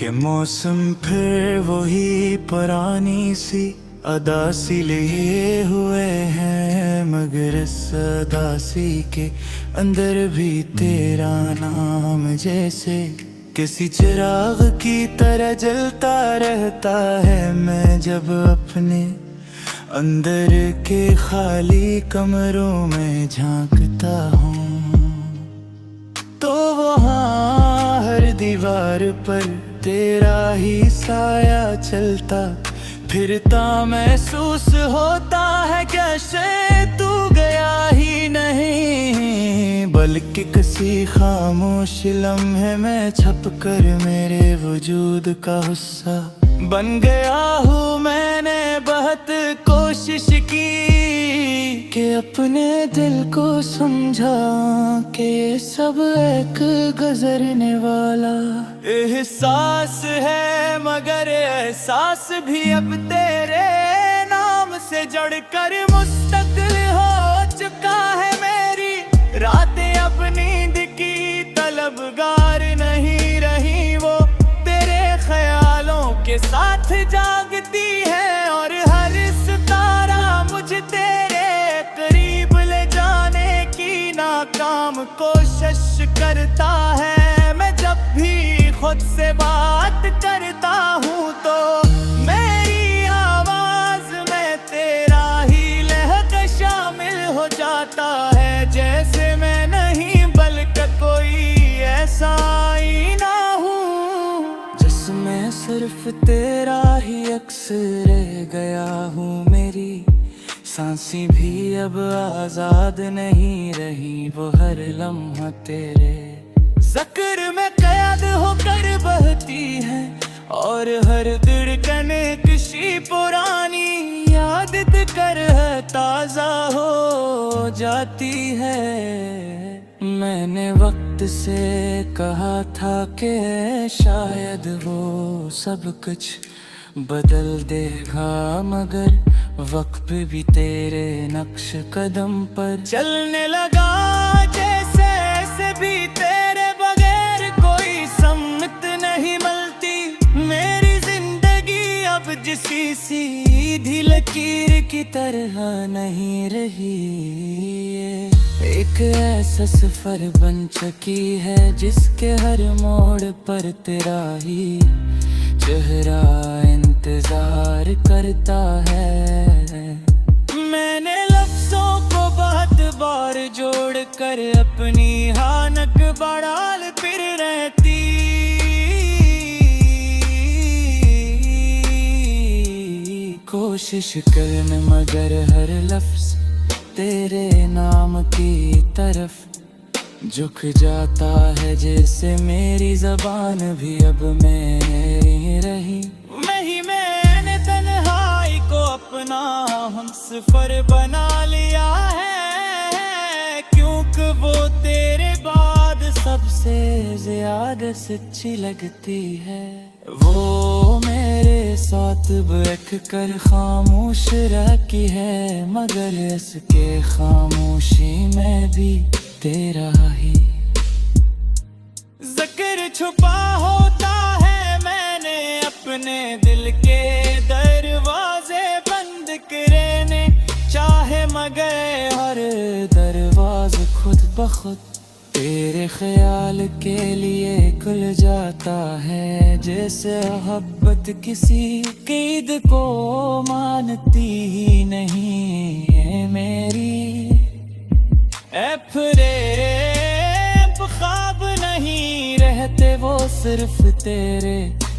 के मौसम फिर वही पुरानी सी अदासी लिए हुए हैं, मगर इस अदासी के अंदर भी तेरा नाम जैसे किसी चिराग की तरह जलता रहता है। मैं जब अपने अंदर के खाली कमरों में झांकता हूँ तो वहाँ हर दीवार पर तेरा ही साया चलता फिरता महसूस होता है कैसे तू गया ही नहीं, बल्कि किसी खामोश लम्हे में छप कर मेरे वजूद का हिस्सा बन गया हूँ। मैंने बहुत कोशिश की कि अपने दिल को समझा कि ये सब एक गुजरने वाला एहसास है, मगर एहसास भी अब तेरे नाम से जड़कर मुस्तकिल हो चुका है। मेरी रातें अब नींद की तलबगार नहीं रही, वो तेरे ख्यालों के साथ जागती है और हर सितारा मुझे तेरे करीब ले जाने की नाकाम कोशिश करता है। मैं जब भी खुद से बात करता हूँ तो मेरी आवाज में तेरा ही लहका शामिल हो जाता है, जैसे मैं नहीं बल्कि कोई ऐसा ही ना हूँ जिसमें सिर्फ तेरा ही अक्स रह गया हूँ। मेरी सांसें भी अब आजाद नहीं रही, वो हर लम्हा तेरे ज़िक्र में क़ैद होकर बहती है और हर धड़कन किसी पुरानी याद कर ताज़ा हो जाती है। मैंने वक्त से कहा था कि शायद वो सब कुछ बदल देगा, मगर वक्त भी तेरे नक्श कदम पर चलने लगा, जैसे ऐसे भी तेरे बगैर कोई सम्मत नहीं मिलती। मेरी जिंदगी अब जिसी सीधी लकीर की तरह नहीं रही, एक ऐसा सफर बन चुकी है जिसके हर मोड़ पर तेरा ही चेहरा इंतजार करता है। मैंने लफ्जों को बहुत बार जोड़ कर अपनी हानक बढ़ाल फिर रहती, कोशिश करने मगर हर लफ्ज तेरे नाम की तरफ झुक जाता है, जैसे मेरी जबान भी अब मैं रही। मैंने तन्हाई को अपना हमसफर बना लिया है, क्योंकि वो तेरे बाद सबसे ज्यादा सच्ची लगती है। वो मेरे साथ बैठ कर खामोश रखी है, मगर इसके खामोशी में भी तेरा ही ज़िक्र छुपा होता है। मैंने अपने दिल के दरवाजे बंद करने चाहे, मगर हर दरवाज़ा खुद ब खुद तेरे ख्याल के लिए खुल जाता है, जैसे मोहब्बत किसी क़ैद को मानती ही नहीं है। मेरी ख्वाब नहीं रहते, वो सिर्फ तेरे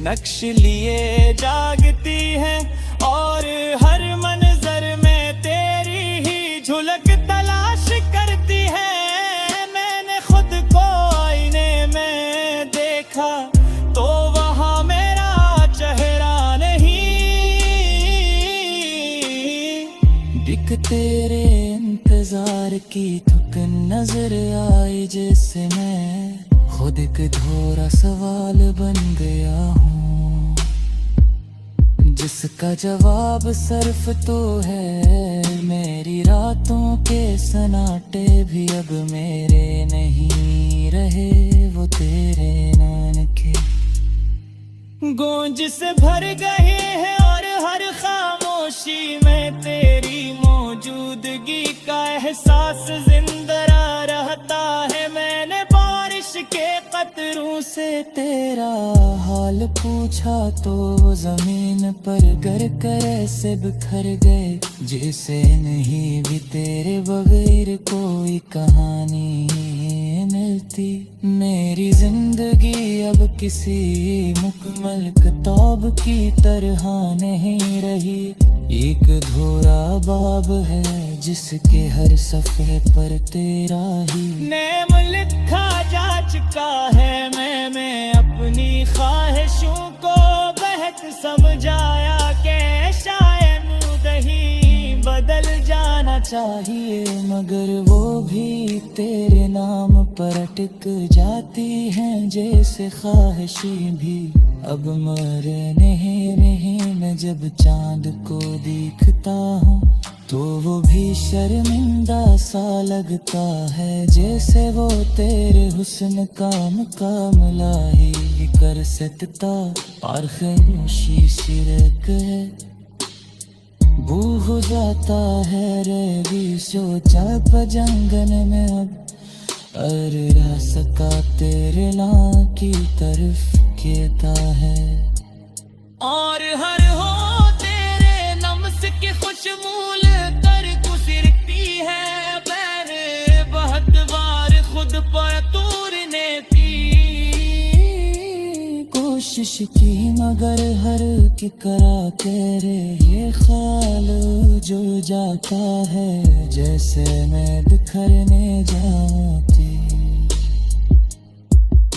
नक्श लिए जागती है और हर मंजर में तेरी ही झलक तलाश करती है। मैंने खुद को आईने में देखा तो वहाँ मेरा चेहरा नहीं दिख, तेरे इंतजार की थकन नजर आई, जैसे मैं खुद एक अधूरा सवाल बन गया हूँ, जिसका जवाब सिर्फ तो है। मेरी रातों के सन्नाटे भी अब मेरे नहीं रहे, वो तेरे नाम के गूंज से भर गए हैं और हर खामोशी में तेरी मौजूदगी का एहसास जिंदा रहता है। मैंने बारिश के कतरों से तेरा हाल पूछा तो वो जमीन पर गर कर ऐसे बिखर गए जैसे नहीं भी तेरे बगैर कोई कहानी मिलती। मेरी जिंदगी अब किसी मुकम्मल किताब की तरह नहीं रही, एक अधूरा बाब है जिसके हर सफ़े पर तेरा ही नाम लिखा जा चुका है। मैं अपनी ख्वाहिशों को बेहद समझाया कि शायद दही बदल जाना चाहिए, मगर वो भी तेरे नाम पर अटक जाती हैं जैसे ख्वाहिशी भी अब मरने नहीं। मैं जब चांद को देखता हूँ तो वो भी शर्मिंदा सा लगता है, जैसे वो तेरे हुस्न का मुकाबला ही कर सकता। और खामोशी सिरक है बू हो जाता है रे भी सोचा पजंगन में अब अर सका तेरे ना की तरफ कहता है। और हर हो तेरे नम्स की खुशबूल कर गुजरती है, मैंने बहुत बार खुद पर तूरने की कोशिश की, मगर हर की करा तेरे ये ख्याल जुड़ जाता है जैसे मैं बिखरने जाती।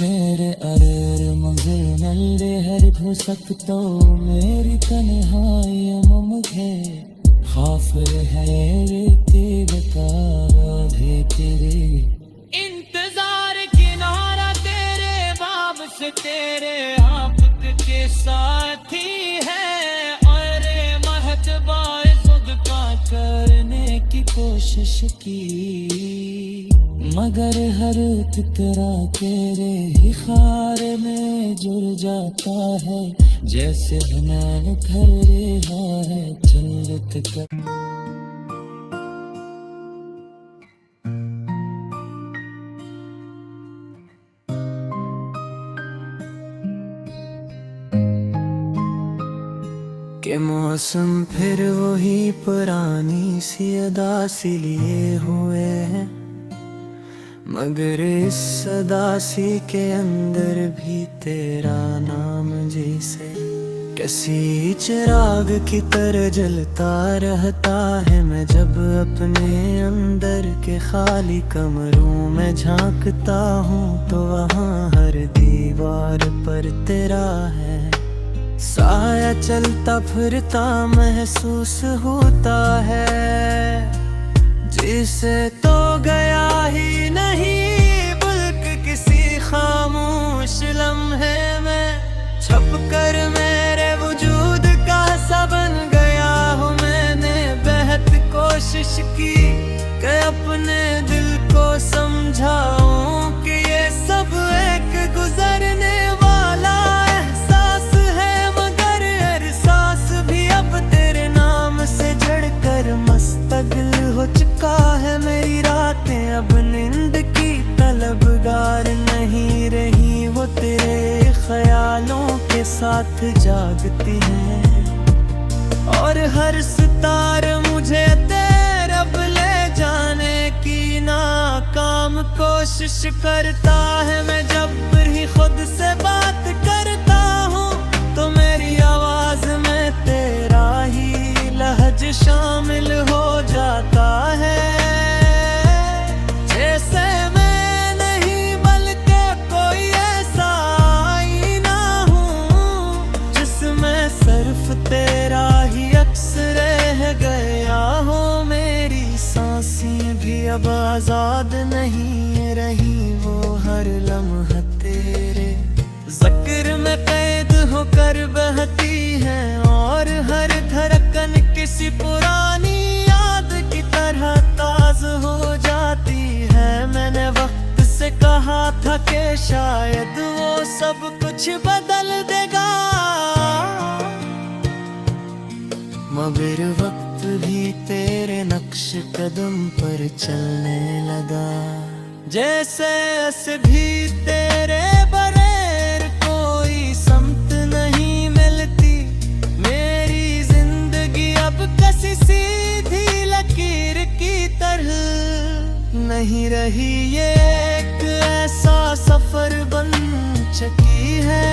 मेरे अरर मगर नल्ले हर हो सकता मेरी तन्हाई मुझे खौफ है रे तेरे तारे तेरे इंतजार किनारा तेरे बाब से तेरे आप के साथी है। और महतबार खुद का करने की कोशिश की, मगर हर फिक्रा तेरे ही खार में जुड़ जाता है जैसे बनान कर रहा है जन्नत का। के मौसम फिर वही पुरानी सी अदा सी लिए हुए हैं, मगर इस सदासी के अंदर भी तेरा नाम जैसे किसी चिराग की तरह जलता रहता है। मैं जब अपने अंदर के खाली कमरों में झांकता हूँ तो वहाँ हर दीवार पर तेरा है साया चलता फिरता महसूस होता है, जिसे तो गया ही नहीं बल्कि किसी खामोश लम्हे में छप कर मेरे वजूद का सा बन गया हूँ। मैंने बेहद कोशिश की कि अपने दिल को समझाऊं कि ये सब एक गुजरने वाला एहसास है, मगर एहसास भी अब तेरे नाम से जड़कर मुस्तकिल हो चुका है। मेरी रातें अब नींद की तलबगार नहीं रही, वो तेरे ख्यालों के साथ जागती हैं। और हर सितार मुझे तरफ ले जाने की नाकाम कोशिश करता है। मैं जब भी खुद से बात करता हूँ तो मेरी आवाज में तेरा ही लहज शामिल हो जाता है, जैसे मैं नहीं बल्कि कोई ऐसा आईना हूँ जिसमें सिर्फ तेरा ही अक्स रह गया हो। मेरी सांसें भी अब आजाद नहीं रही, वो हर लम्हा तेरे ज़िक्र में कैद होकर बहती है। और हर धड़कन किसी पुरानी याद की तरह ताज़ हो जाती है। मैंने वक्त से कहा था कि शायद वो सब कुछ बदल देगा, मगर वक्त भी तेरे नक्श कदम पर चलने लगा। जैसे अस भी तेरे बगैर कोई समत नहीं मिलती। मेरी जिंदगी अब कसी सीधी लकीर की तरह नहीं रही, ये एक ऐसा सफर बन चुकी है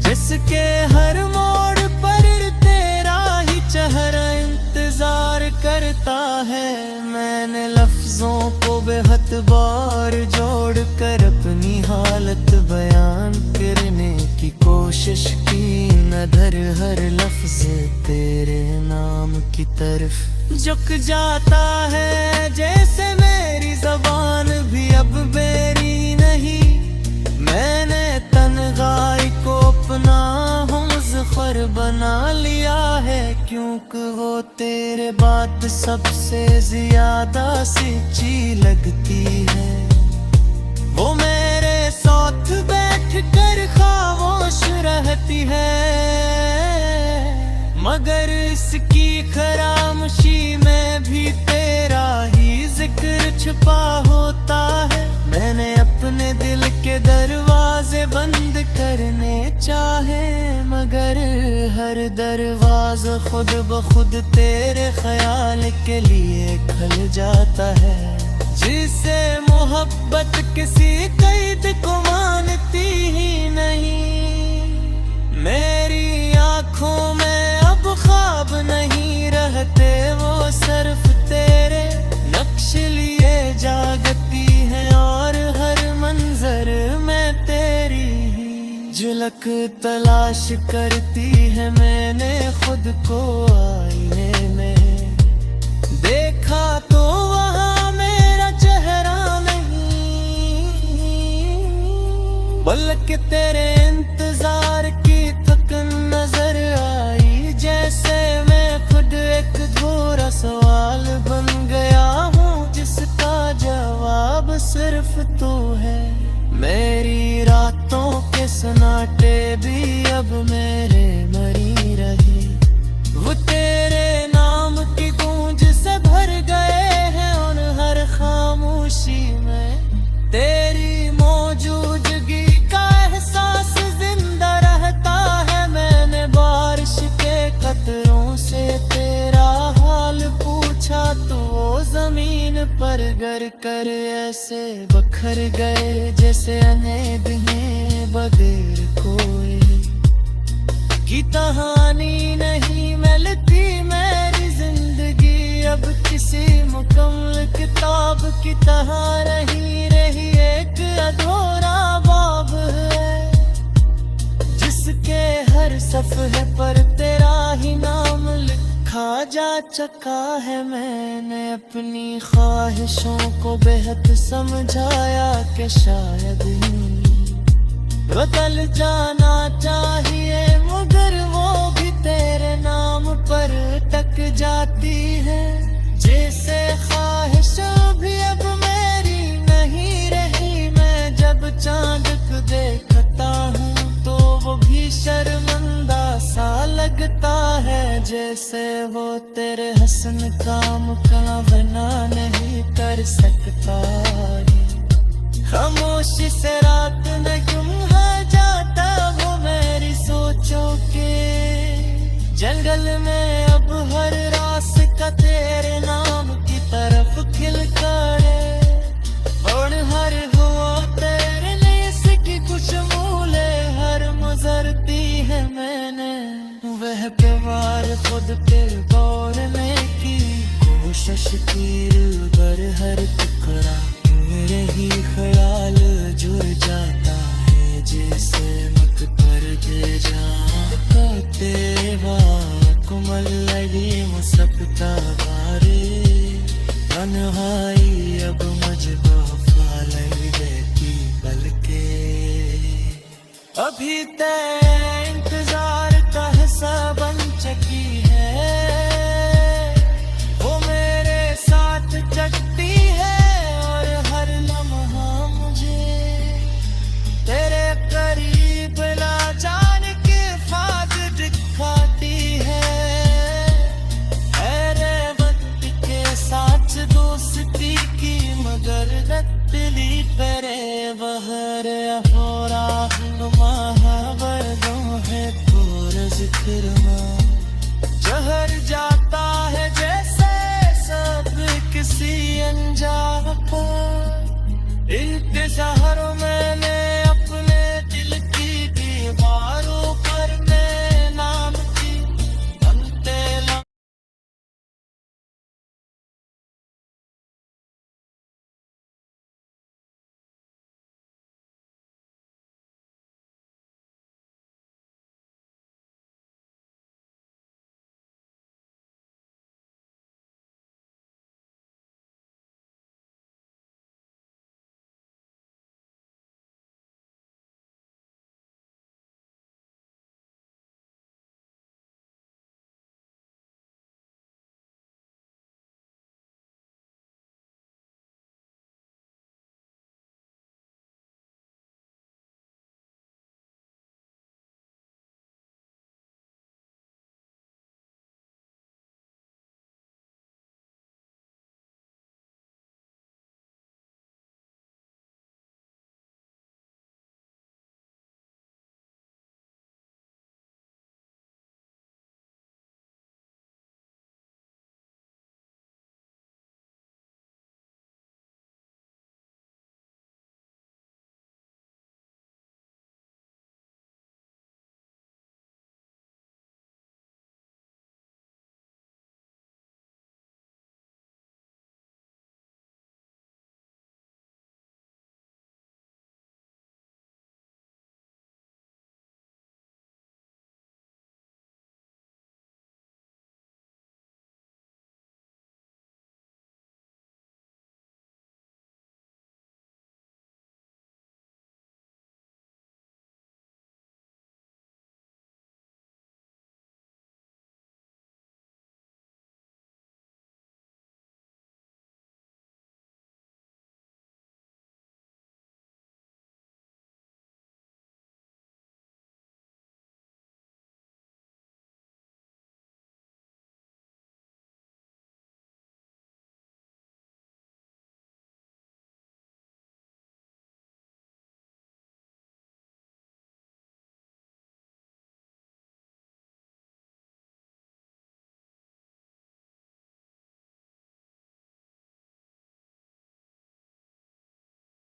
जिसके हर मोड़ पर तेरा ही चेहरा इंतजार करता है। मैंने लफ्जों को बेहद बार जोड़ कर अपनी हालत बयान करने की कोशिश की, नजर हर लफ्ज तेरे नाम की तरफ झुक जाता है। जैसे मेरी जबान भी अब मेरी नहीं, मैंने तन्हाई को अपना मुज़फ़्फ़र बना लिया है। क्योंकि वो तेरे बात सबसे ज्यादा सच्ची लगती है। वो मेरे साथ बैठ कर खामोश रहती है, मगर इसकी खामोशी में भी तेरा ही जिक्र छुपा होता है। मैंने अपने दिल के दरवाजे बंद करने चाहे, मगर हर दरवाजा खुद ब खुद तेरे ख्याल के लिए खुल जाता है। जिसे मोहब्बत किसी कैद को मानती ही नहीं। मेरी आँखों में अब ख्वाब नहीं रहते, वो सिर्फ तेरे नक्श लिए जागती है। और हर मंजर में तेरी ही झलक तलाश करती है। मैंने खुद को आईने में देखा तो वहाँ मेरा चेहरा नहीं, बल्कि तेरे इंतजार की थकन नजर आई। जैसे मैं खुद एक अधूरा सवाल बन गया हूँ, जिसका जवाब सिर्फ तू है। मेरी रातों के सन्नाटे भी अब मेरे मरी रही, वो तेरे नाम की गूंज से भर गए हैं। उन हर खामोशी में तेरी मौजूदगी का एहसास जिंदा रहता है। मैंने बारिश के कतरों से तेरा हाल पूछा तो वो जमीन पर गिर कर ऐसे बखर गए, जैसे अनेक हैं बगैर कोई की कहानी नहीं मिलती। मेरी जिंदगी अब किसी मुकम्मल किताब की तरह रही एक अधूरा बाब है, जिसके हर सफ़े पर तेरा ही नाम लिखा जा चुका है। मैंने अपनी ख्वाहिशों को बेहद समझाया कि शायद ही बदल जाना चाहिए, मगर वो भी तेरे नाम पर टक जाती है। जैसे ख्वाहिश भी अब मेरी नहीं रही। मैं जब चांद को देखता हूँ तो वो भी शर्मिंदा सा लगता है। जैसे वो तेरे हसन का मुकाबला नहीं कर सकता। खामोशी से रात में गुम हो जाता वो मेरी सोचों के जंगल में। अब हर रास्ता तेरे नाम की तरफ खिल कर और हर हुआ तेरे लिए इसकी कुछ मूले हर गुजरती है। मैंने वह प्यार खुद पे तोड़ने की कोशिश की, पर हर टुकड़ा मेरे ही ख्याल जुड़ जाता है। जैसे मत पर दे जा तेरे कुमल लगी मुसकता बारे, तन्हाई अब मुझे वफा लगी देती बल्कि अभी तक